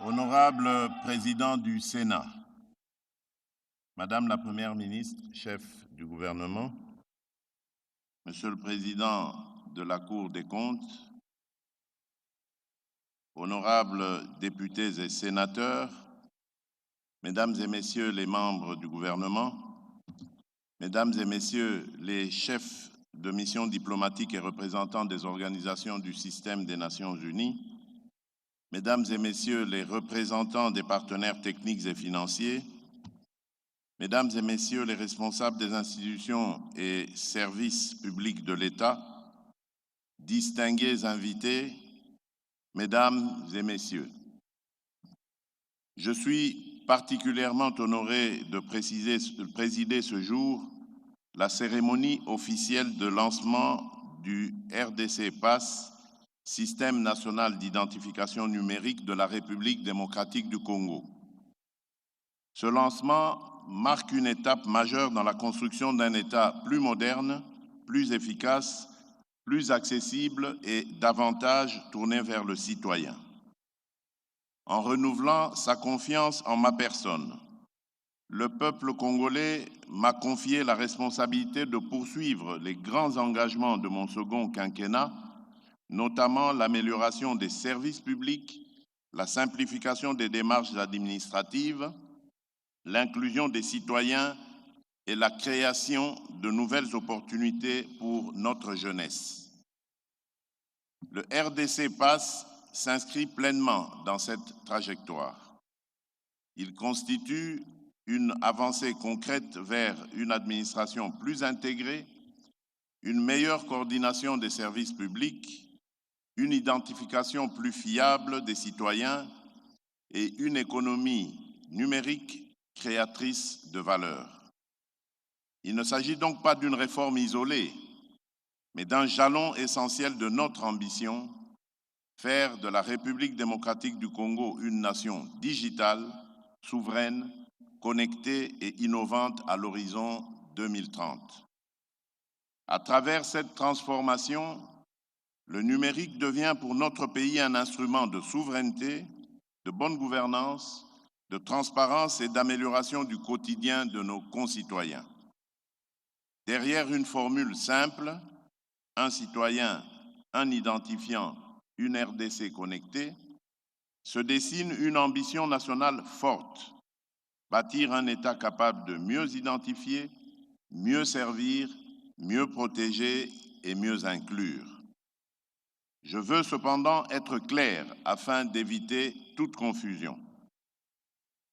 Speaker 8: Honorable Président du Sénat, Madame la Première ministre, chef du gouvernement, Monsieur le Président de la Cour des comptes, honorables députés et sénateurs, Mesdames et Messieurs les membres du gouvernement, Mesdames et Messieurs les chefs de mission diplomatiques et représentants des organisations du système des Nations Unies, Mesdames et Messieurs les représentants des partenaires techniques et financiers, Mesdames et Messieurs les responsables des institutions et services publics de l'État, distingués invités, Mesdames et Messieurs, je suis particulièrement honoré de présider ce jour la cérémonie officielle de lancement du RDC Pass, Système national d'identification numérique de la République démocratique du Congo. Ce lancement marque une étape majeure dans la construction d'un État plus moderne, plus efficace, plus accessible et davantage tourné vers le citoyen. En renouvelant sa confiance en ma personne, le peuple congolais m'a confié la responsabilité de poursuivre les grands engagements de mon second quinquennat, notamment l'amélioration des services publics, la simplification des démarches administratives, l'inclusion des citoyens et la création de nouvelles opportunités pour notre jeunesse. Le RDC Pass s'inscrit pleinement dans cette trajectoire. Il constitue une avancée concrète vers une administration plus intégrée, une meilleure coordination des services publics, une identification plus fiable des citoyens et une économie numérique créatrice de valeur. Il ne s'agit donc pas d'une réforme isolée, mais d'un jalon essentiel de notre ambition, faire de la République démocratique du Congo une nation digitale, souveraine, connectée et innovante à l'horizon 2030. À travers cette transformation, le numérique devient pour notre pays un instrument de souveraineté, de bonne gouvernance, de transparence et d'amélioration du quotidien de nos concitoyens. Derrière une formule simple, un citoyen, un identifiant une RDC connectée, se dessine une ambition nationale forte, bâtir un État capable de mieux identifier, mieux servir, mieux protéger et mieux inclure. Je veux cependant être clair afin d'éviter toute confusion.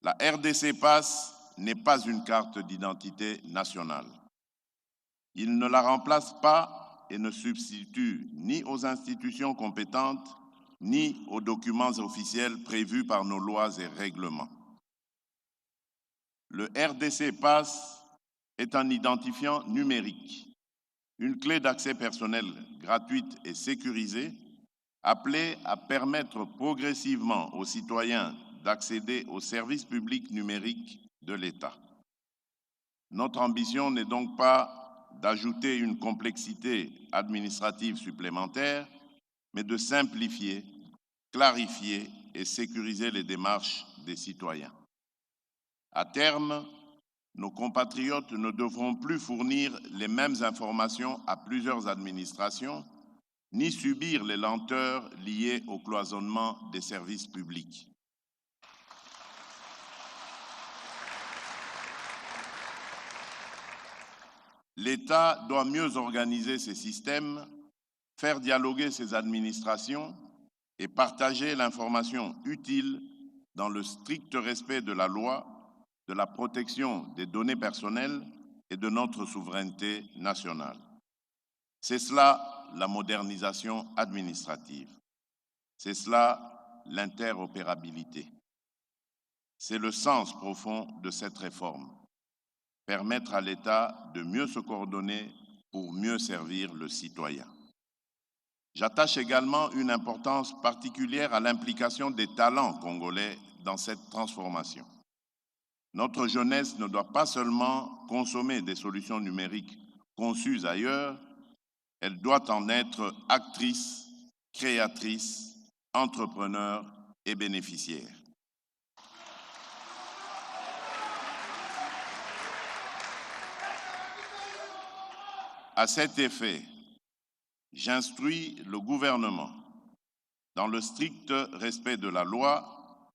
Speaker 8: La RDC Pass n'est pas une carte d'identité nationale. Il ne la remplace pas et ne substitue ni aux institutions compétentes, ni aux documents officiels prévus par nos lois et règlements. Le RDC Pass est un identifiant numérique, une clé d'accès personnel gratuite et sécurisée, appelée à permettre progressivement aux citoyens d'accéder aux services publics numériques de l'État. Notre ambition n'est donc pas d'ajouter une complexité administrative supplémentaire, mais de simplifier, clarifier et sécuriser les démarches des citoyens. À terme, nos compatriotes ne devront plus fournir les mêmes informations à plusieurs administrations, ni subir les lenteurs liées au cloisonnement des services publics. L'État doit mieux organiser ses systèmes, faire dialoguer ses administrations et partager l'information utile dans le strict respect de la loi, de la protection des données personnelles et de notre souveraineté nationale. C'est cela la modernisation administrative. C'est cela l'interopérabilité. C'est le sens profond de cette réforme. Permettre à l'État de mieux se coordonner pour mieux servir le citoyen. J'attache également une importance particulière à l'implication des talents congolais dans cette transformation. Notre jeunesse ne doit pas seulement consommer des solutions numériques conçues ailleurs, elle doit en être actrice, créatrice, entrepreneur et bénéficiaire. À cet effet, j'instruis le gouvernement, dans le strict respect de la loi,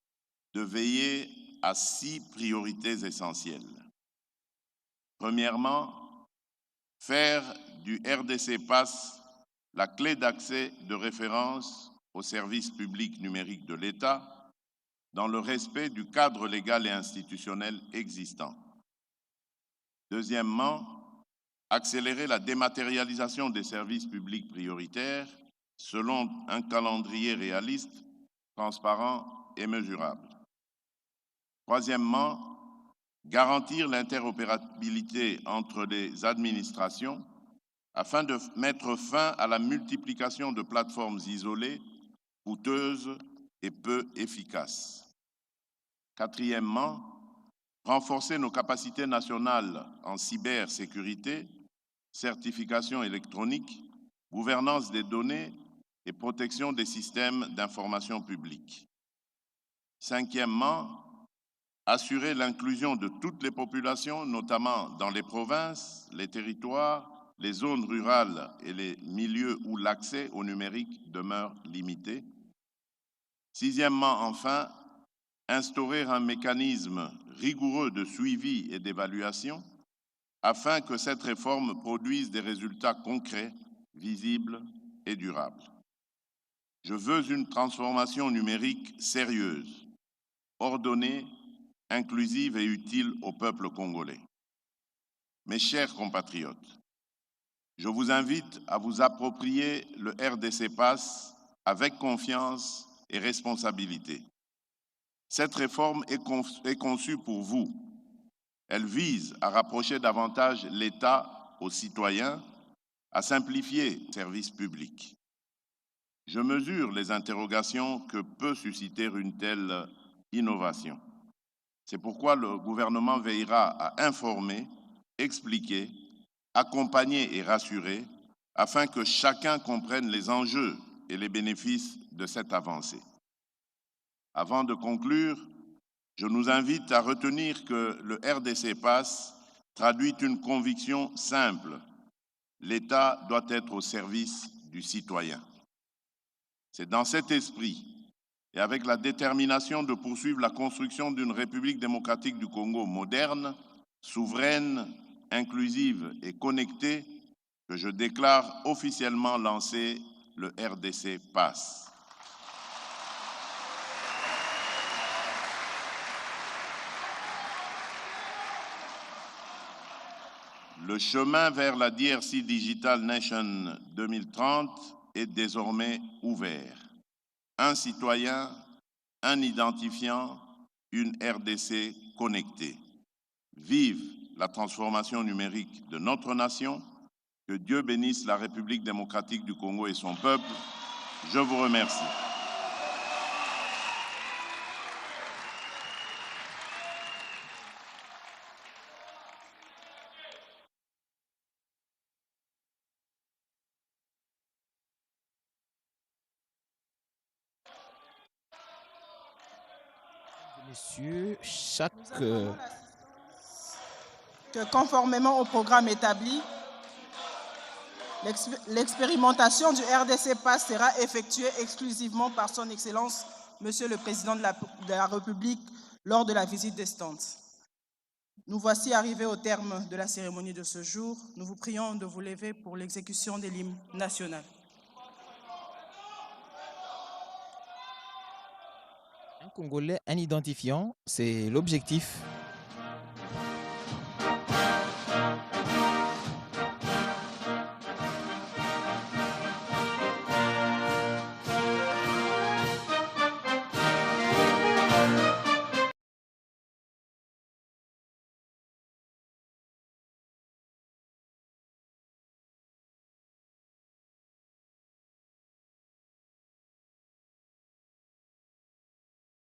Speaker 8: de veiller à 6 priorités essentielles. Premièrement, faire du RDC Pass la clé d'accès de référence aux services publics numériques de l'État dans le respect du cadre légal et institutionnel existant. Deuxièmement, accélérer la dématérialisation des services publics prioritaires selon un calendrier réaliste, transparent et mesurable. Troisièmement, garantir l'interopérabilité entre les administrations afin de mettre fin à la multiplication de plateformes isolées, coûteuses et peu efficaces. Quatrièmement, renforcer nos capacités nationales en cybersécurité, certification électronique, gouvernance des données et protection des systèmes d'information publique. Cinquièmement, assurer l'inclusion de toutes les populations, notamment dans les provinces, les territoires, les zones rurales et les milieux où l'accès au numérique demeure limité. Sixièmement, enfin, instaurer un mécanisme rigoureux de suivi et d'évaluation afin que cette réforme produise des résultats concrets, visibles et durables. Je veux une transformation numérique sérieuse, ordonnée, inclusive et utile au peuple congolais. Mes chers compatriotes, je vous invite à vous approprier le RDC Pass avec confiance et responsabilité. Cette réforme est conçue pour vous. Elle vise à rapprocher davantage l'État aux citoyens, à simplifier les services publics. Je mesure les interrogations que peut susciter une telle innovation. C'est pourquoi le gouvernement veillera à informer, expliquer, accompagner et rassurer afin que chacun comprenne les enjeux et les bénéfices de cette avancée. Avant de conclure, je nous invite à retenir que le RDC Pass traduit une conviction simple. L'État doit être au service du citoyen. C'est dans cet esprit et avec la détermination de poursuivre la construction d'une République démocratique du Congo moderne, souveraine, inclusive et connectée que je déclare officiellement lancé le RDC PASS. Le chemin vers la DRC Digital Nation 2030 est désormais ouvert. Un citoyen, un identifiant, une RDC connectée. Vive la transformation numérique de notre nation. Que Dieu bénisse la République démocratique du Congo et son peuple. Je vous remercie.
Speaker 1: Messieurs,
Speaker 2: que conformément au programme établi, l'expérimentation du RDC PASS sera effectuée exclusivement par son Excellence, Monsieur le Président de la République, lors de la visite des stands. Nous voici arrivés au terme de la cérémonie de ce jour. Nous vous prions de vous lever pour l'exécution de l'hymne national.
Speaker 1: Un Congolais, un identifiant, c'est l'objectif